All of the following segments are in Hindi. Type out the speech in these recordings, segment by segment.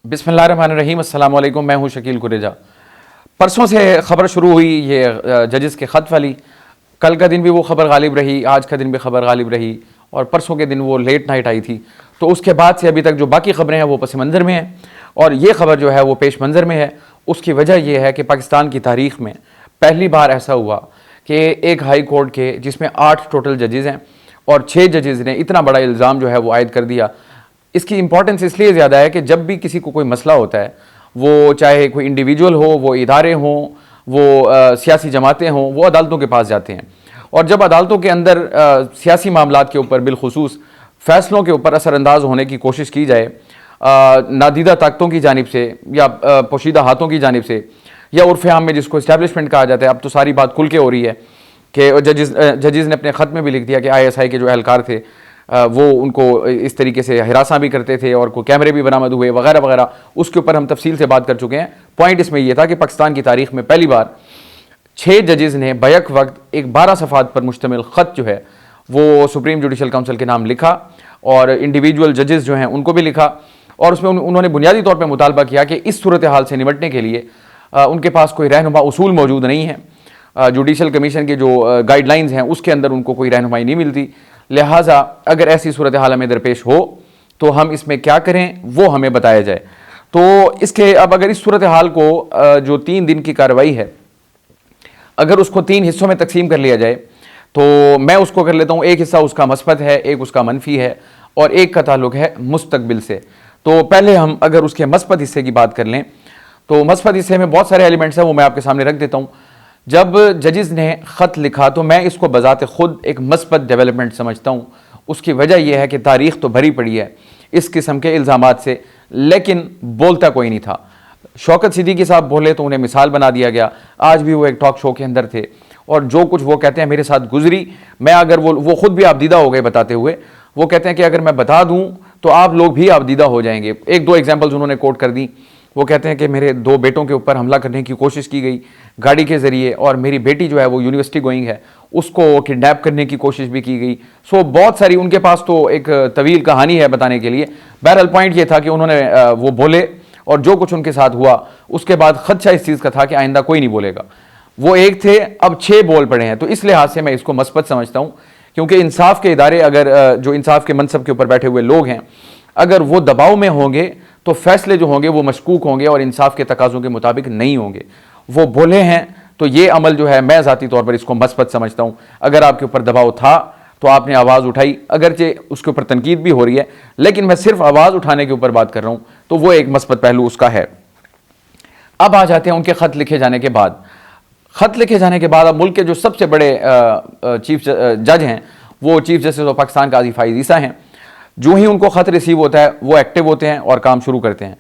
बिस्मिल्लाहिर्रहमानिर्रहीम, अस्सलाम वालेकुम। मैं हूं शकील कुरेजा। परसों से ख़बर शुरू हुई ये जजेस के ख़त वाली। कल का दिन भी वो ख़बर गालिब रही, आज का दिन भी ख़बर गालिब रही और परसों के दिन वो लेट नाइट आई थी। तो उसके बाद से अभी तक जो बाकी ख़बरें हैं वो पस मंज़र में हैं और ये ख़बर जो है वो पेश मंज़र में है। उसकी वजह यह है कि पाकिस्तान की तारीख़ में पहली बार ऐसा हुआ कि एक हाई कोर्ट के जिसमें 8 टोटल जजेज़ हैं और 6 जजेज़ ने इतना बड़ा इल्ज़ाम जो है वो आयद कर दिया। इसकी इंपॉर्टेंस इसलिए ज़्यादा है कि जब भी किसी को कोई मसला होता है, वो चाहे कोई इंडिविजुअल हो, वो इदारे हों, वो सियासी जमातें हों, वो अदालतों के पास जाते हैं और जब अदालतों के अंदर सियासी मामलात के ऊपर बिलखुसूस फ़ैसलों के ऊपर असरअंदाज होने की कोशिश की जाए नादीदा ताकतों की जानिब से या पोशीदा हाथों की जानिब से या उर्फ़ आम में जिसको इस्टेब्लिशमेंट कहा जाता है, अब तो सारी बात खुल के हो रही है कि जजेज़ ने अपने ख़त में भी लिख दिया कि ISI के जो एहलकार थे वो उनको इस तरीके से हिरासा भी करते थे और कोई कैमरे भी बरामद हुए वगैरह वगैरह। उसके ऊपर हम तफसील से बात कर चुके हैं। पॉइंट इसमें यह था कि पाकिस्तान की तारीख़ में पहली बार 6 जजेज़ ने बैक वक्त एक 12 सफ़ात पर मुश्तमिल ख़त जो है वो सुप्रीम जुडिशल काउंसिल के नाम लिखा और इंडिविजुअल जजेज़ जो हैं उनको भी लिखा और उसमें उन्होंने बुनियादी तौर पर मुतालबा किया कि इस सूरत हाल से निपटने के लिए उनके पास कोई रहनुमा उसूल मौजूद नहीं है। जुडिशल कमीशन के जो गाइडलाइंस हैं उसके अंदर उनको कोई रहनुमाई नहीं मिलती, लिहाजा अगर ऐसी सूरत हाल हमें दरपेश हो तो हम इसमें क्या करें वो हमें बताया जाए। तो इसके अब अगर इस सूरत हाल को जो 3 दिन की कार्रवाई है अगर उसको 3 हिस्सों में तकसीम कर लिया जाए तो मैं उसको कर लेता हूँ, एक हिस्सा उसका मस्बत है, एक उसका मनफी है और एक का ताल्लुक है मुस्तकबिल से। तो पहले हम अगर उसके मस्बत हिस्से की बात कर लें तो मस्बत हिस्से में बहुत सारे एलिमेंट्स हैं, वो मैं आपके सामने रख देता हूँ। जब जजेज़ ने ख़त लिखा तो मैं इसको बज़ाते ख़ुद एक मस्बत डेवलपमेंट समझता हूँ। उसकी वजह यह है कि तारीख़ तो भरी पड़ी है इस किस्म के इल्ज़ामात से, लेकिन बोलता कोई नहीं था। शौकत सिद्दीकी साहब बोले तो उन्हें मिसाल बना दिया गया। आज भी वो एक टॉक शो के अंदर थे और जो कुछ वो कहते हैं मेरे साथ गुजरी, मैं अगर वो ख़ुद भी आबदीदा हो गए बताते हुए। वो कहते हैं कि अगर मैं बता दूँ तो आप लोग भी आबदीदा हो जाएंगे। 1-2 एग्जाम्पल्स उन्होंने कोट कर दी। वो कहते हैं कि मेरे 2 बेटों के ऊपर हमला करने की कोशिश की गई गाड़ी के ज़रिए और मेरी बेटी जो है वो यूनिवर्सिटी गोइंग है, उसको किडनैप करने की कोशिश भी की गई। सो बहुत सारी उनके पास तो एक तवील कहानी है बताने के लिए। बहरहाल पॉइंट ये था कि उन्होंने वो बोले और जो कुछ उनके साथ हुआ उसके बाद खदशा इस चीज़ का था कि आइंदा कोई नहीं बोलेगा। वो एक थे, अब 6 बोल पड़े हैं। तो इस लिहाज से मैं इसको मस्बत समझता हूँ, क्योंकि इंसाफ के इदारे अगर जो इंसाफ के मनसब के ऊपर बैठे हुए लोग हैं अगर वो दबाव में होंगे तो फैसले जो होंगे वो मशकूक होंगे और इंसाफ के तकाज़ों के मुताबिक नहीं होंगे। वो बोले हैं तो ये अमल जो है मैं ज़ाती तौर पर इसको मस्बत समझता हूँ। अगर आपके ऊपर दबाव था तो आपने आवाज़ उठाई, अगरचे उसके ऊपर तनकीद भी हो रही है, लेकिन मैं सिर्फ आवाज़ उठाने के ऊपर बात कर रहा हूँ, तो वो एक मस्बत पहलू उसका है। अब आ जाते हैं उनके ख़त लिखे जाने के बाद। ख़त लिखे जाने के बाद अब मुल्क के जो सबसे बड़े चीफ जज हैं वो चीफ जस्टिस ऑफ पाकिस्तान काजी फाइज़ ईसा हैं। जो ही उनको ख़त रिसीव होता है वो एक्टिव होते हैं और काम शुरू करते हैं।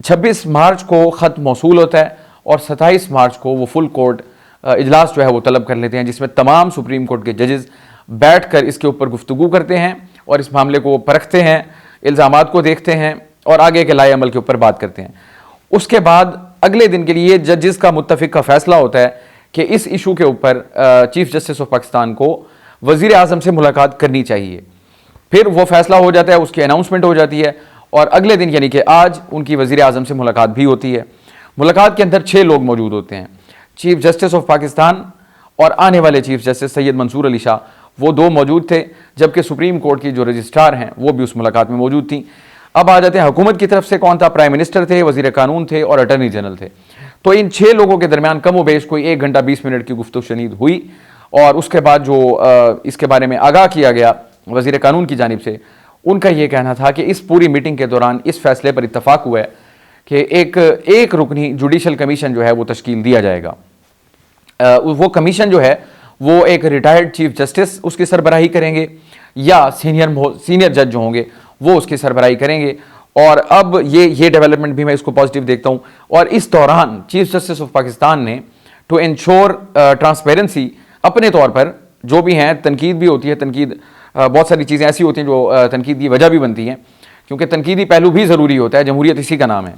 26 मार्च को ख़त मौसूल होता है और 27 मार्च को वो फुल कोर्ट इजलास जो है वो तलब कर लेते हैं, जिसमें तमाम सुप्रीम कोर्ट के जजेस बैठ कर इसके ऊपर गुफ्तगू करते हैं और इस मामले को परखते हैं, इल्ज़ामात को देखते हैं और आगे के लाए अमल के ऊपर बात करते हैं। उसके बाद अगले दिन के लिए जजेस का मुत्तफ़िक का फैसला होता है कि इस इशू के ऊपर चीफ जस्टिस ऑफ पाकिस्तान को वज़ीर आज़म से मुलाकात करनी चाहिए। फिर वो फैसला हो जाता है, उसकी अनाउंसमेंट हो जाती है और अगले दिन यानी कि आज उनकी वज़ीर आज़म से मुलाकात भी होती है। मुलाकात के अंदर 6 लोग मौजूद होते हैं, चीफ जस्टिस ऑफ पाकिस्तान और आने वाले चीफ जस्टिस सैयद मंसूर अली शाह, वो 2 मौजूद थे, जबकि सुप्रीम कोर्ट की जो रजिस्ट्रार हैं वो भी उस मुलाकात में मौजूद थी। अब आ जाते हैं हुकूमत की तरफ से कौन था, प्राइम मिनिस्टर थे, वज़ीर कानून थे और अटर्नी जनरल थे। तो इन 6 लोगों के दरमियान कम व बेश कोई 1 घंटा 20 मिनट की गुफ्तगू शनीद हुई और उसके बाद जो इसके बारे में आगाह किया गया वज़ीर कानून की जानिब से, उनका यह कहना था कि इस पूरी मीटिंग के दौरान इस फैसले पर इत्तफाक हुआ है कि एक रुकनी जुडिशल कमीशन जो है वो तश्कील दिया जाएगा। वो कमीशन जो है वो एक रिटायर्ड चीफ जस्टिस उसकी सरबराही करेंगे या सीनियर जज जो होंगे वो उसकी सरबराही करेंगे। और अब ये डेवलपमेंट भी मैं इसको पॉजिटिव देखता हूँ। और इस दौरान चीफ जस्टिस ऑफ पाकिस्तान ने टू इंश्योर ट्रांसपेरेंसी अपने तौर पर जो भी हैं, तनकीद भी होती है, तनकीद बहुत सारी चीज़ें ऐसी होती हैं जो तनकीद की वजह भी बनती हैं, क्योंकि तनकीदी पहलू भी ज़रूरी होता है, जमहूरियत इसी का नाम है।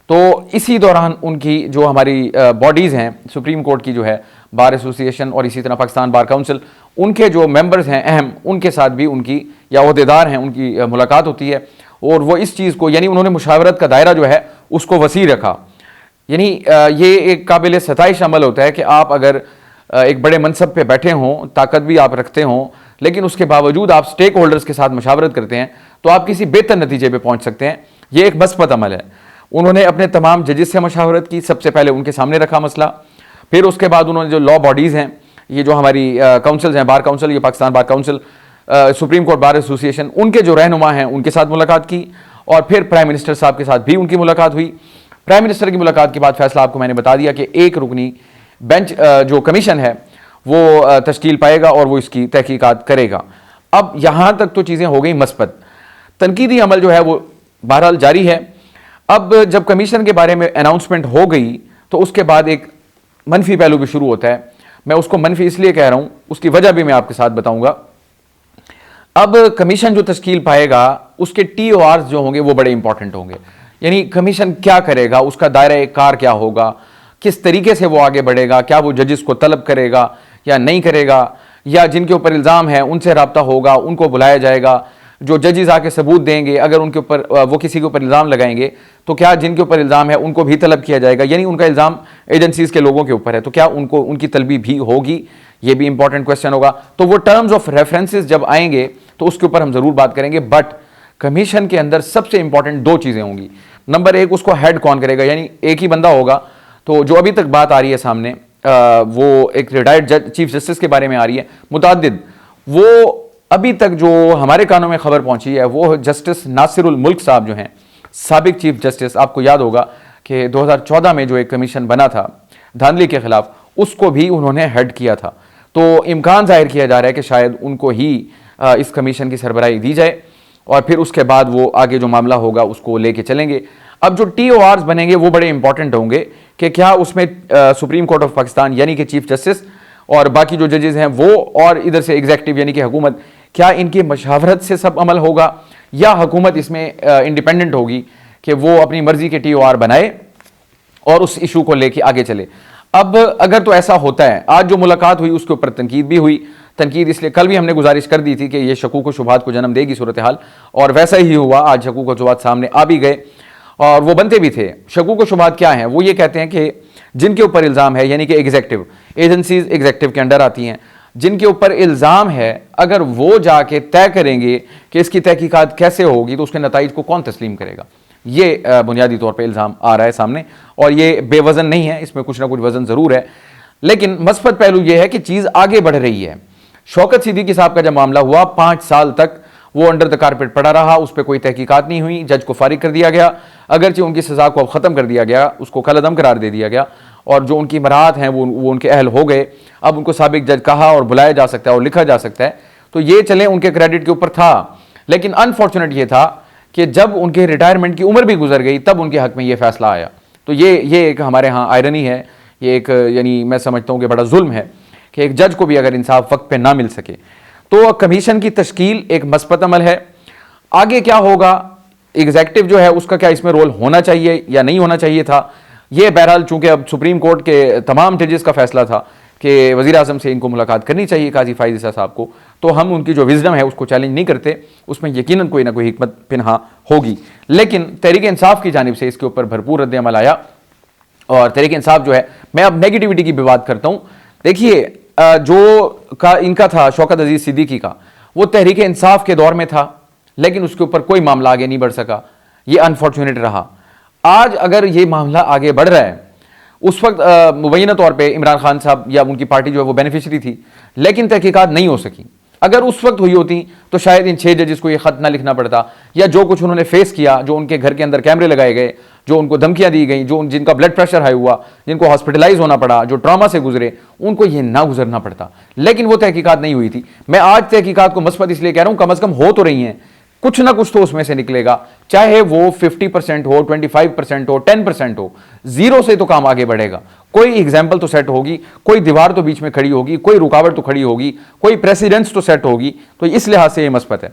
तो इसी दौरान उनकी जो हमारी बॉडीज़ हैं, सुप्रीम कोर्ट की जो है बार एसोसिएशन और इसी तरह पाकिस्तान बार काउंसिल, उनके जो मेंबर्स हैं अहम, उनके साथ भी उनकी या ओहदेदार हैं उनकी मुलाकात होती है और वो इस चीज़ को यानी उन्होंने मुशावरत का दायरा जो है उसको वसी रखा। यानी ये एक काबिल सताइश अमल होता है कि आप अगर एक बड़े मनसब पे बैठे हों, ताकत भी आप रखते हों, लेकिन उसके बावजूद आप स्टेक होल्डर्स के साथ मशावरत करते हैं तो आप किसी बेहतर नतीजे पे पहुंच सकते हैं। ये एक मस्बत अमल है। उन्होंने अपने तमाम जजेस से मशावरत की, सबसे पहले उनके सामने रखा मसला, फिर उसके बाद उन्होंने जो लॉ बॉडीज़ हैं, ये जो हमारी काउंसिल्स हैं, बार काउंसिल, ये Pakistan bar council, supreme court bar association, उनके जो रहनुमा हैं उनके साथ मुलाकात की, और फिर प्राइम मिनिस्टर साहब के साथ भी उनकी मुलाकात हुई। प्राइम मिनिस्टर की मुलाकात के बाद फैसला आपको मैंने बता दिया कि एक रुकनी बेंच जो कमीशन है वो तश्कील पाएगा और वो इसकी तहकीकात करेगा। अब यहाँ तक तो चीज़ें हो गई मस्बत। तनकीदी अमल जो है वो बहरहाल जारी है। अब जब कमीशन के बारे में अनाउंसमेंट हो गई तो उसके बाद एक मनफी पहलू भी शुरू होता है। मैं उसको मनफी इसलिए कह रहा हूँ, उसकी वजह भी मैं आपके साथ बताऊँगा। अब कमीशन जो तश्कील पाएगा उसके TORs जो होंगे वो बड़े इंपॉर्टेंट होंगे। यानी कमीशन क्या करेगा, उसका दायरा कार क्या होगा, किस तरीके से वो आगे बढ़ेगा, क्या वो जजेस को तलब करेगा या नहीं करेगा, या जिनके ऊपर इल्ज़ाम है उनसे रब्ता होगा, उनको बुलाया जाएगा, जो जजेस आके सबूत देंगे अगर उनके ऊपर वो किसी के ऊपर इल्ज़ाम लगाएंगे तो क्या जिनके ऊपर इल्ज़ाम है उनको भी तलब किया जाएगा, यानी उनका इल्ज़ाम एजेंसीज़ के लोगों के ऊपर है तो क्या उनको उनकी तलबी भी होगी, ये भी इंपॉर्टेंट क्वेश्चन होगा। तो वो टर्म्स ऑफ रेफरेंसेस जब आएंगे तो उसके ऊपर हम ज़रूर बात करेंगे। बट कमीशन के अंदर सबसे इंपॉर्टेंट दो चीज़ें होंगी। नंबर एक, उसको हेड कौन करेगा, यानी एक ही बंदा होगा। तो जो अभी तक बात आ रही है सामने वो एक रिटायर्ड चीफ जस्टिस के बारे में आ रही है, मुतअद्दिद। वो अभी तक जो हमारे कानों में खबर पहुंची है वो जस्टिस नासिरुल मुल्क साहब जो हैं, साबिक चीफ जस्टिस। आपको याद होगा कि 2014 में जो एक कमीशन बना था धांधली के खिलाफ, उसको भी उन्होंने हेड किया था। तो इम्कान जाहिर किया जा रहा है कि शायद उनको ही इस कमीशन की सरबराही दी जाए और फिर उसके बाद वो आगे जो मामला होगा उसको लेके चलेंगे। अब जो TORs बनेंगे वो बड़े इंपॉर्टेंट होंगे कि क्या उसमें सुप्रीम कोर्ट ऑफ पाकिस्तान यानी कि चीफ जस्टिस और बाकी जो जजेस हैं वो, और इधर से एग्जीक्यूटिव यानी कि हुकूमत, क्या इनकी मशावरत से सब अमल होगा या हुकूमत इसमें इंडिपेंडेंट होगी कि वो अपनी मर्जी के TOR बनाए और उस इशू को लेके आगे चले। अब अगर तो ऐसा होता है, आज जो मुलाकात हुई उसके ऊपर तनकीद भी हुई। तनकीद इसलिए, कल भी हमने गुजारिश कर दी थी कि ये शकूक व शुबहात को जन्म देगी सूरत हाल, और वैसा ही हुआ। आज शकूक व शुबहात सामने आ भी गए और वो बनते भी थे। शकूक व शुबहात क्या है, वो ये कहते हैं कि जिनके ऊपर इल्ज़ाम है, यानी कि एग्जीक्यूटिव एजेंसीज एग्जीक्यूटिव के अंडर आती हैं, जिनके ऊपर इल्ज़ाम है, अगर वो जाके तय करेंगे कि इसकी तहकीकात कैसे होगी तो उसके नताइज को कौन तस्लीम करेगा। ये बुनियादी तौर पे इल्ज़ाम आ रहा है सामने, और ये बेवज़न नहीं है, इसमें कुछ ना कुछ वज़न ज़रूर है। लेकिन मस्बत पहलू ये है कि चीज़ आगे बढ़ रही है। शौकत सिद्दीकी साहब का जब मामला हुआ, 5 साल तक वो अंडर द कारपेट पड़ा रहा, उस पर कोई तहकीकात नहीं हुई, जज को फारिग कर दिया गया। अगरचे उनकी सज़ा को अब ख़त्म कर दिया गया, उसको कलअदम करार दे दिया गया, और जो उनकी मराहत हैं वो उनके अहल हो गए। अब उनको साबिक जज कहा और बुलाया जा सकता है और लिखा जा सकता है, तो ये चले उनके क्रेडिट के ऊपर था। लेकिन अनफॉर्चुनेट ये था कि जब उनके रिटायरमेंट की उम्र भी गुजर गई तब उनके हक में ये फैसला आया। तो ये एक हमारे यहाँ आयरनी है, ये एक यानी मैं समझता हूँ कि बड़ा जुल्म है कि एक जज को भी अगर इंसाफ वक्त पे ना मिल सके। तो कमीशन की तश्कील एक मस्बत अमल है। आगे क्या होगा, एग्जीक्यूटिव जो है उसका क्या इसमें रोल होना चाहिए या नहीं होना चाहिए था, ये बहरहाल चूंकि अब सुप्रीम कोर्ट के तमाम जजेस का फैसला था कि वज़ीर आज़म से इनको मुलाकात करनी चाहिए काजी फ़ाइज़ ईसा साहब को, तो हम उनकी जो विज़डम है उसको चैलेंज नहीं करते, उसमें यकीनन कोई ना कोई हिकमत पिन्हा होगी। लेकिन तहरीक इंसाफ की जानिब से इसके ऊपर भरपूर रद्द अमल आया, और तहरीक इंसाफ जो है, मैं अब नेगेटिविटी की भी बात करता हूँ। देखिए जो का इनका था शौकत अजीज़ सिद्दीकी का, वो तहरीक इंसाफ के दौर में था, लेकिन उसके ऊपर कोई मामला आगे नहीं बढ़ सका, ये अनफॉर्चुनेट रहा। आज अगर ये मामला आगे बढ़ रहा है, उस वक्त मुबैना तौर पे इमरान खान साहब या उनकी पार्टी जो है वो बेनिफिशरी थी, लेकिन तहकीकात नहीं हो सकी। अगर उस वक्त हुई होती तो शायद इन 6 जजेस को ये खत ना लिखना पड़ता, या जो कुछ उन्होंने फेस किया, जो उनके घर के अंदर कैमरे लगाए गए, जो उनको धमकियां दी गई, जो जिनका ब्लड प्रेशर हाई हुआ, जिनको हॉस्पिटलाइज होना पड़ा, जो ट्रॉमा से गुजरे, उनको ये ना गुजरना पड़ता। लेकिन वो तहकीकात नहीं हुई थी। मैं आज तहकीकात को मस्बत इसलिए कह रहा हूं, कम अज कम हो तो रही हैं, कुछ ना कुछ तो उसमें से निकलेगा, चाहे वो 50% हो, 25% हो, 10% हो, 0 से तो काम आगे बढ़ेगा। कोई एग्जाम्पल तो सेट होगी, कोई दीवार तो बीच में खड़ी होगी, कोई रुकावट तो खड़ी होगी, कोई प्रेसिडेंस तो सेट होगी। तो इस लिहाज से ये मस्बत है।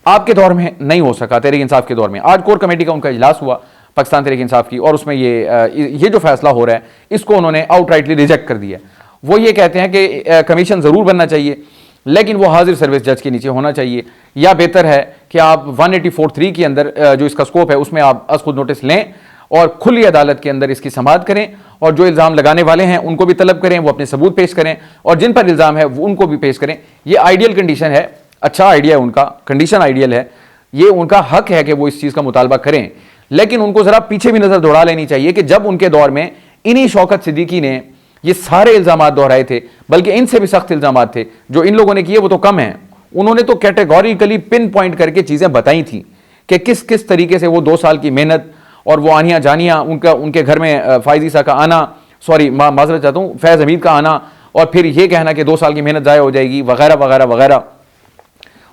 आपके दौर में नहीं हो सका, तहरीक इंसाफ के दौर में। आज कोर कमेटी का उनका इजलास हुआ पाकिस्तान तहरीक इंसाफ की, और उसमें ये जो फैसला हो रहा है इसको उन्होंने आउटराइटली रिजेक्ट कर दिया। वो ये कहते हैं कि कमीशन ज़रूर बनना चाहिए, लेकिन वो हाजिर सर्विस जज के नीचे होना चाहिए, या बेहतर है कि आप 184(3) के अंदर जो इसका स्कोप है उसमें आप अज खुद नोटिस लें और खुली अदालत के अंदर इसकी समाअत करें, और जो इल्ज़ाम लगाने वाले हैं उनको भी तलब करें, वो अपने सबूत पेश करें, और जिन पर इल्ज़ाम है वो उनको भी पेश करें। ये आइडियल कंडीशन है, अच्छा आइडिया है उनका, कंडीशन आइडियल है, ये उनका हक है कि वो इस चीज़ का मुतालबा करें। लेकिन उनको ज़रा पीछे भी नज़र दौड़ा लेनी चाहिए कि जब उनके दौर में इन्हीं शौकत सिद्दीकी ने ये सारे इल्ज़ामात दोहराए थे, बल्कि इनसे भी सख्त इल्ज़ामात थे, जो इन लोगों ने किए वो तो कम हैं, उन्होंने तो कैटेगोरिकली पिन पॉइंट करके चीज़ें बताई थी कि किस किस तरीके से वो 2 साल की मेहनत और वो आनिया जानिया, उनके घर में फायजीसा का आना, सॉरी माजरत चाहता हूँ, फैज़ हमीद का आना, और फिर ये कहना कि 2 साल की मेहनत ज़ाया हो जाएगी वगैरह वगैरह वगैरह,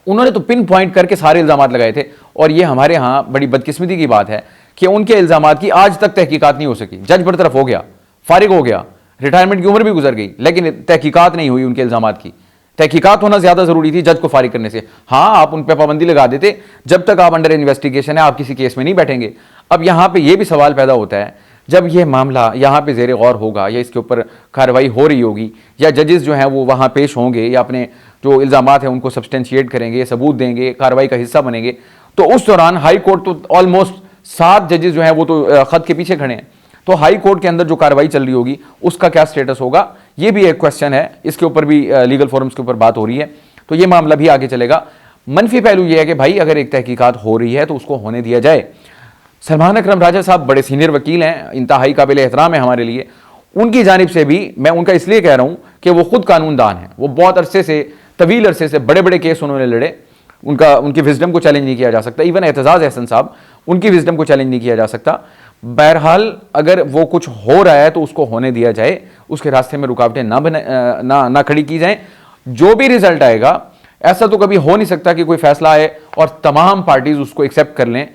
उन्होंने तो पिन पॉइंट करके सारे इल्ज़ामात लगाए थे। और ये हमारे यहाँ बड़ी बदकिस्मती की बात है कि उनके इल्ज़ामात की आज तक तहकीकात नहीं हो सकी। जज बरतरफ हो गया, फारिग हो गया, रिटायरमेंट की उम्र भी गुजर गई, लेकिन तहकीकात नहीं हुई उनके इल्ज़ामात की। तहकीकात होना ज़्यादा ज़रूरी थी जज को फारिग करने से। हाँ, आप उन पर पाबंदी लगा देते, जब तक आप अंडर इन्वेस्टिगेशन है आप किसी केस में नहीं बैठेंगे। अब यहाँ पे ये भी सवाल पैदा होता है, जब ये मामला यहाँ पे ज़ेर गौर होगा या इसके ऊपर कार्रवाई हो रही होगी, या जजेस जो हैं वो वहाँ पेश होंगे या अपने जो इल्ज़ामात हैं उनको सब्सटेंशिएट करेंगे, सबूत देंगे, कार्रवाई का हिस्सा बनेंगे, तो उस दौरान हाई कोर्ट तो ऑलमोस्ट 7 जजेस जो हैं वो तो ख़त के पीछे खड़े हैं, तो हाई कोर्ट के अंदर जो कार्रवाई चल रही होगी उसका क्या स्टेटस होगा, ये भी एक क्वेश्चन है। इसके ऊपर भी लीगल फोरम्स के ऊपर बात हो रही है, तो ये मामला भी आगे चलेगा। मनफी पहलू ये है कि भाई अगर एक तहकीकात हो रही है तो उसको होने दिया जाए। सलमान अकरम राजा साहब बड़े सीनियर वकील हैं, इंतहाई काबिल एहतराम है हमारे लिए, उनकी जानिब से भी मैं उनका इसलिए कह रहा हूँ कि वो खुद कानूनदान हैं, वो बहुत अरसे से, तवील अरसे से बड़े बड़े केस उन्होंने लड़े, उनकी विजडम को चैलेंज नहीं किया जा सकता। इवन एतजाज़ अहसन साहब, उनकी विजडम को चैलेंज नहीं किया जा सकता। बहरहाल अगर वो कुछ हो रहा है तो उसको होने दिया जाए, उसके रास्ते में रुकावटें ना खड़ी की जाएं। जो भी रिजल्ट आएगा, ऐसा तो कभी हो नहीं सकता कि कोई फैसला आए और तमाम पार्टीज उसको एक्सेप्ट कर लें।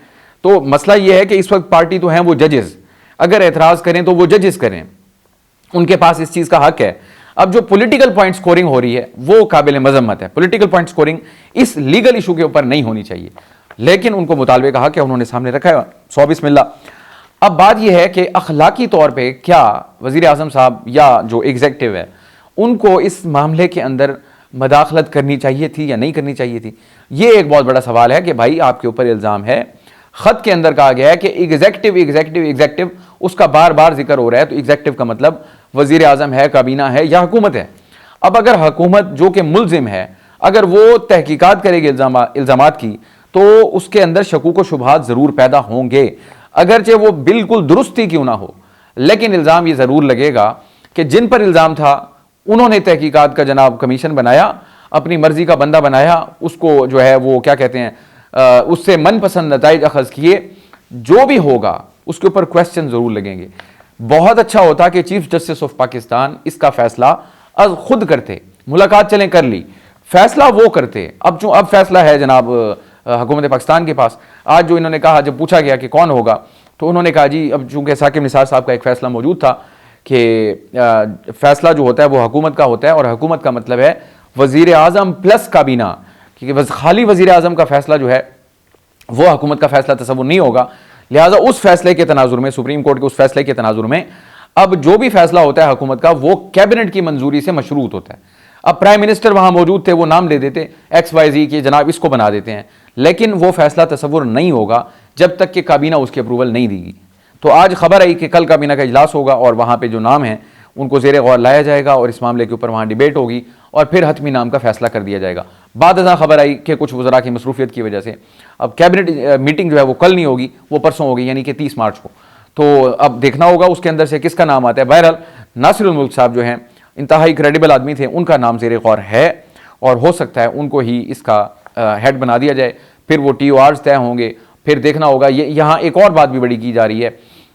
तो मसला यह है कि इस वक्त पार्टी तो हैं वो जजेस, अगर एतराज़ करें तो वो जजेस करें, उनके पास इस चीज़ का हक है। अब जो पॉलिटिकल पॉइंट स्कोरिंग हो रही है वो काबिल मजम्मत है, पॉलिटिकल पॉइंट स्कोरिंग इस लीगल इशू के ऊपर नहीं होनी चाहिए, लेकिन उनको मुतालबे का हक है, उन्होंने सामने रखा है। 100 बिस्मिल्लाह। अब बात यह है कि अखलाकी तौर पर क्या वज़ीर आज़म साहब या जो एग्जेक्टिव है उनको इस मामले के अंदर मदाखलत करनी चाहिए थी या नहीं करनी चाहिए थी। ये एक बहुत बड़ा सवाल है कि भाई आपके ऊपर इल्ज़ाम है, खत के अंदर कहा गया है कि एग्जेक्टिव एग्जेक्टिव एग्जेक्टिव, उसका बार बार जिक्र हो रहा है, तो एग्जेक्टिव का मतलब वजीर आजम है, काबीना है या हुकूमत है। अब अगर हुकूमत जो कि मुल्जिम है, अगर वो तहकीकात करेगी इल्ज़ामात की, तो उसके अंदर शकूक व शुबहात ज़रूर पैदा होंगे, अगरचे वो बिल्कुल दुरुस्ती क्यों ना हो, लेकिन इल्ज़ाम ये ज़रूर लगेगा कि जिन पर इल्ज़ाम था उन्होंने तहकीकात का जनाब कमीशन बनाया, अपनी मर्जी का बंदा बनाया, उसको जो है वो क्या कहते हैं, उससे मनपसंद नताइज अखज़ किए। जो भी होगा उसके ऊपर क्वेश्चन ज़रूर लगेंगे। बहुत अच्छा होता कि चीफ जस्टिस ऑफ पाकिस्तान इसका फैसला अब खुद करते, मुलाकात चलें कर ली, फैसला वो करते। अब फैसला है जनाब हुकूमत पाकिस्तान के पास। आज जो इन्होंने कहा, जब पूछा गया कि कौन होगा, तो उन्होंने कहा जी अब चूँकि साकिब निसार साहब का एक फ़ैसला मौजूद था कि फ़ैसला जो होता है वो हुकूमत का होता है, और हुकूमत का मतलब है वज़ीर आज़म प्लस काबीना, क्योंकि खाली वज़ीर आज़म का फ़ैसला जो है वो हुकूमत का फ़ैसला तस्वुर नहीं होगा। लिहाजा उस फैसले के तनाजुर में, सुप्रीम कोर्ट के उस फैसले के तनाजुर में, अब जो भी फैसला होता है हुकूमत का वो कैबिनेट की मंजूरी से मशरूत होता है। अब प्राइम मिनिस्टर वहाँ मौजूद थे, वो नाम ले देते XYZ के, जनाब इसको बना देते हैं, लेकिन वो फैसला तस्वुर नहीं होगा जब तक कि काबीना उसकी अप्रूवल नहीं देगी। तो आज खबर आई कि कल काबीना का इजलास होगा और वहाँ पर जो नाम है उनको ज़ेर गौर लाया जाएगा और इस मामले के ऊपर वहाँ डिबेट होगी और फिर हतमी नाम का फैसला कर दिया जाएगा। बाद अज़ां खबर आई कि कुछ वज़रा की मसरूफियत की वजह से अब कैबिनेट मीटिंग जो है वो कल नहीं होगी, वो परसों होगी, यानी कि 30 मार्च को। तो अब देखना होगा उसके अंदर से किसका नाम आता है। बहरहाल नासिरुल मुल्क साहब जो हैं इंतहाई क्रेडिबल आदमी थे, उनका नाम ज़ेर गौर है और हो सकता है उनको ही इसका हेड बना दिया जाए। फिर वो TORs तय होंगे, फिर देखना होगा। ये यहाँ एक और बात भी बड़ी की जा रही है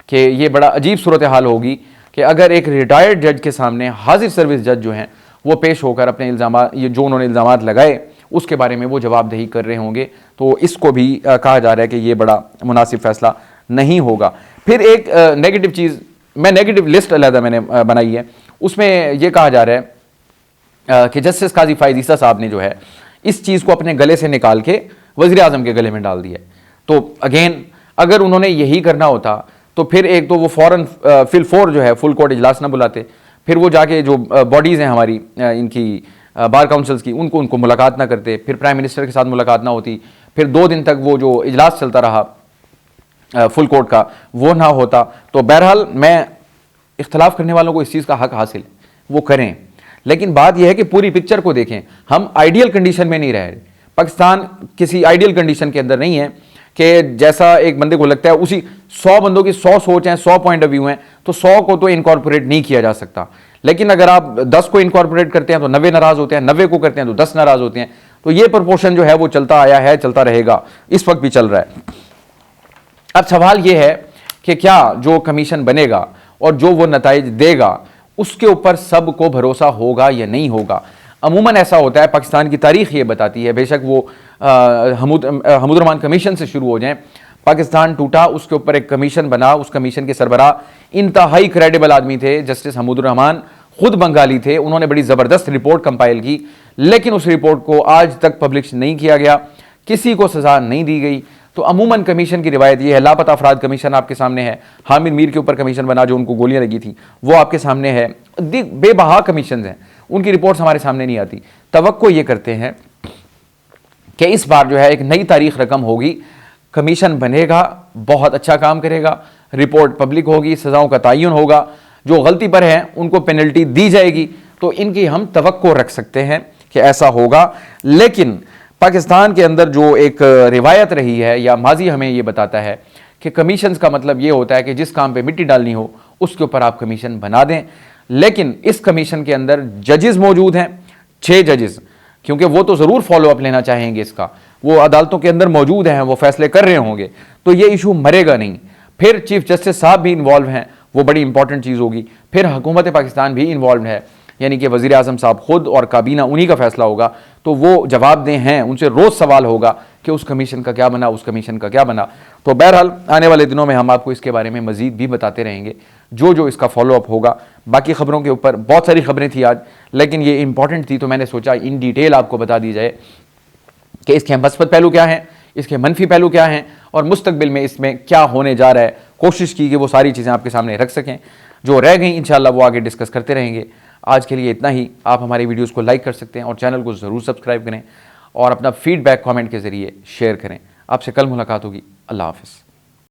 कि ये बड़ा अजीब सूरत हाल होगी कि अगर एक रिटायर्ड जज के सामने हाजिर सर्विस जज जो हैं वो पेश होकर अपने इल्ज़ामात, ये जो उन्होंने इल्ज़ामात लगाए उसके बारे में वो जवाबदेही कर रहे होंगे, तो इसको भी कहा जा रहा है कि ये बड़ा मुनासिब फ़ैसला नहीं होगा। फिर एक नेगेटिव चीज़, मैं नेगेटिव लिस्ट अलहदा मैंने बनाई है, उसमें यह कहा जा रहा है कि जस्टिस काजी फायजीसा साहब ने जो है इस चीज़ को अपने गले से निकाल के वज़ीर आज़म के गले में डाल दिया है। तो अगेन अगर उन्होंने यही करना होता तो फिर एक तो वो फ़ौरन फिल 4 जो है फुल कोर्ट इजलास ना बुलाते, फिर वो जाके जो बॉडीज़ हैं हमारी इनकी बार काउंसिल्स की, उनको मुलाकात ना करते, फिर प्राइम मिनिस्टर के साथ मुलाकात ना होती, फिर 2 दिन तक वो जो इजलास चलता रहा फुल कोर्ट का वो ना होता। तो बहरहाल मैं इख्तलाफ करने वालों को इस चीज़ का हक हासिल है, वो करें, लेकिन बात यह है कि पूरी पिक्चर को देखें। हम आइडियल कंडीशन में नहीं रह रहे, पाकिस्तान किसी आइडियल कंडीशन के अंदर नहीं है कि जैसा एक बंदे को लगता है उसी 100 बंदों की 100 सोच हैं, 100 पॉइंट ऑफ व्यू हैं, तो 100 को तो इनकॉर्पोरेट नहीं किया जा सकता। लेकिन अगर आप 10 को इनकॉर्पोरेट करते हैं तो 90 नाराज होते हैं, 90 को करते हैं तो 10 नाराज होते हैं। तो ये प्रोपोर्शन जो है वो चलता आया है, चलता रहेगा, इस वक्त भी चल रहा है। अब सवाल यह है कि क्या जो कमीशन बनेगा और जो वो नताइज देगा उसके ऊपर सबको भरोसा होगा या नहीं होगा। अमूमन ऐसा होता है, पाकिस्तान की तारीख ये बताती है, बेशक वो हमुदुर्रहमान कमीशन से शुरू हो जाएं, पाकिस्तान टूटा, उसके ऊपर एक कमीशन बना, उस कमीशन के सरबराह इंतहाई क्रेडिबल आदमी थे, जस्टिस हमुदुर्रहमान, खुद बंगाली थे, उन्होंने बड़ी ज़बरदस्त रिपोर्ट कंपाइल की, लेकिन उस रिपोर्ट को आज तक पब्लिश नहीं किया गया, किसी को सज़ा नहीं दी गई। तो अमूमन कमीशन की रिवायत यह है, लापता अफराद कमीशन आपके सामने है, हामिद मीर के ऊपर कमीशन बना जो उनको गोलियां लगी थी वो आपके सामने है, बेबहा कमीशन हैं, उनकी रिपोर्ट्स हमारे सामने नहीं आती। तवक्को ये करते हैं कि इस बार जो है एक नई तारीख रकम होगी, कमीशन बनेगा, बहुत अच्छा काम करेगा, रिपोर्ट पब्लिक होगी, सज़ाओं का तयन होगा, जो गलती पर है उनको पेनल्टी दी जाएगी। तो इनकी हम तवक्को रख सकते हैं कि ऐसा होगा। लेकिन पाकिस्तान के अंदर जो एक रिवायत रही है या माजी हमें ये बताता है कि कमीशंस का मतलब ये होता है कि जिस काम पे मिट्टी डालनी हो उसके ऊपर आप कमीशन बना दें। लेकिन इस कमीशन के अंदर जजेस मौजूद हैं, 6 जजेस, क्योंकि वो तो ज़रूर फॉलो अप लेना चाहेंगे इसका, वो अदालतों के अंदर मौजूद हैं, वो फैसले कर रहे होंगे, तो ये इशू मरेगा नहीं। फिर चीफ जस्टिस साहब भी इन्वॉल्व हैं, वो बड़ी इंपॉर्टेंट चीज़ होगी। फिर हुकूमत पाकिस्तान भी इन्वॉल्व है, यानी कि वज़ीर आज़म साहब खुद और काबीना, उन्हीं का फैसला होगा। तो वो जवाबदेह हैं, उनसे रोज़ सवाल होगा कि उस कमीशन का क्या बना, उस कमीशन का क्या बना। तो बहरहाल आने वाले दिनों में हम आपको इसके बारे में मज़ीद भी बताते रहेंगे, जो इसका फॉलोअप होगा। बाकी खबरों के ऊपर बहुत सारी खबरें थी आज, लेकिन ये इंपॉर्टेंट थी तो मैंने सोचा इन डिटेल आपको बता दी जाए कि इसके मस्बत पहलू क्या हैं, इसके मनफी पहलू क्या हैं, और मुस्तकबिल में इसमें क्या होने जा रहा है। कोशिश की कि वो सारी चीज़ें आपके सामने रख सकें, जो रह गई इंशाअल्लाह वो आगे डिस्कस करते रहेंगे। आज के लिए इतना ही। आप हमारी वीडियोस को लाइक कर सकते हैं और चैनल को ज़रूर सब्सक्राइब करें और अपना फीडबैक कमेंट के ज़रिए शेयर करें। आपसे कल मुलाकात होगी। अल्लाह हाफ़िज़।